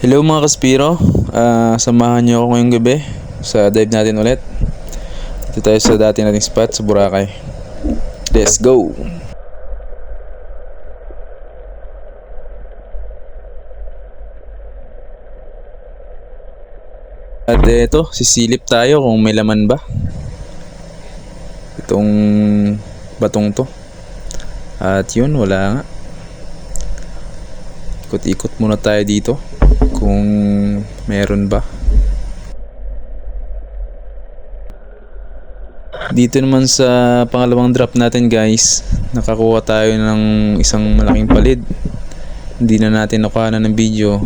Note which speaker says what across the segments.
Speaker 1: Hello mga kaspiro, samahan niyo ako ngayong gabi sa dive natin ulit. Dito tayo sa dati nating spot sa Boracay. Let's go! At ito, sisilip tayo kung may laman ba itong batong to. At yun, wala nga. Ikot-ikot muna tayo dito kung meron ba. Dito naman sa pangalawang drop natin guys, nakakuha tayo ng isang malaking palid. Hindi na natin nakuha ng video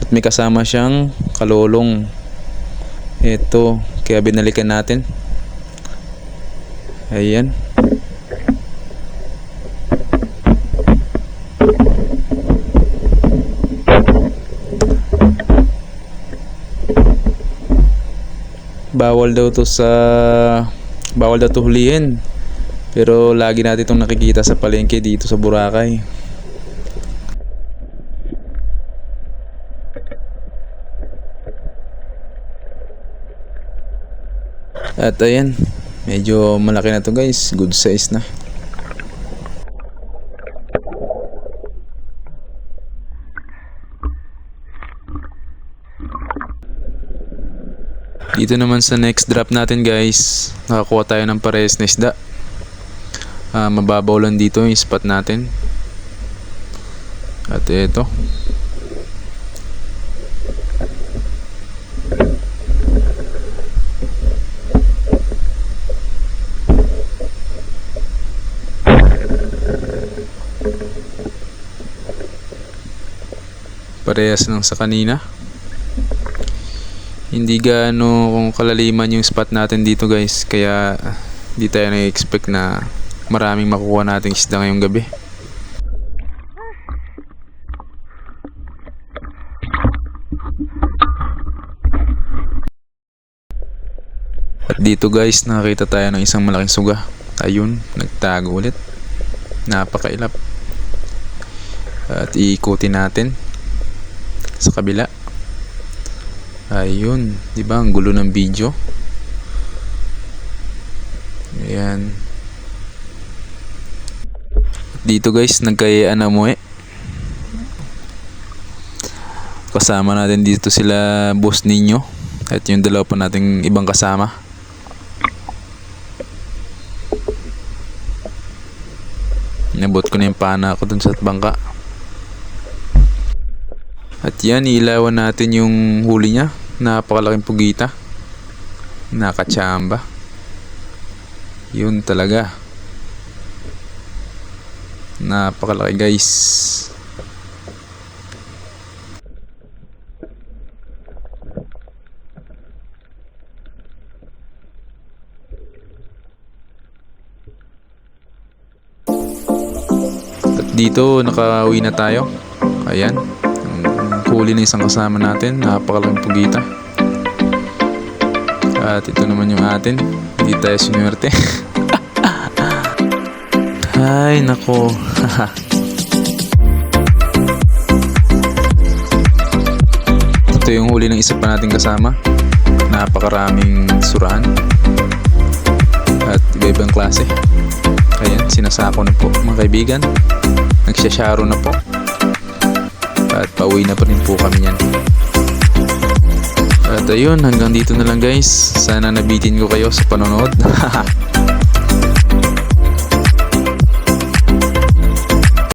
Speaker 1: at may kasama siyang kalolong. Ito, kaya binalikan natin. Ayan. Bawal daw to hulihin, pero lagi natin itong nakikita sa palengke dito sa Boracay. At ayan, medyo malaki na to guys, good size na. Dito naman sa next drop natin guys, nakakuha tayo ng parehas na isda. Mababaw lang dito yung spot natin. At ito, parehas lang sa kanina. Hindi gaano kung kalaliman yung spot natin dito guys, kaya di tayo na-expect na maraming makukuha nating isda ngayong gabi. At dito guys, nakakita tayo ng isang malaking suga. Ayun, nagtago ulit. Napakailap. At iikutin natin sa kabila. Ayun, di ba? Ang gulo ng video. Ayan. Dito guys, nagkayaan na mo kasama natin dito sila boss ninyo at yung dalawa pa nating ibang kasama. Nabot ko na yung pana ko dun sa bangka. At yan, ilawan natin yung huli niya. Napakalaking pugita. Nakachamba. Yun talaga. Napakalaki guys. At dito, nakauwi na tayo. Ayan. Huli na isang kasama natin, napakalaking pugita. At ito naman yung atin, hindi tayo sinuwerte. Ay nako. Ito yung huli ng isa pa nating kasama. Napakaraming suraan at iba-ibang klase. Ayan, sinasako na po mga kaibigan. Nagsasyaro na po. At pauwi na pa rin po kami yan. At ayun, hanggang dito na lang guys. Sana nabitin ko kayo sa panonood.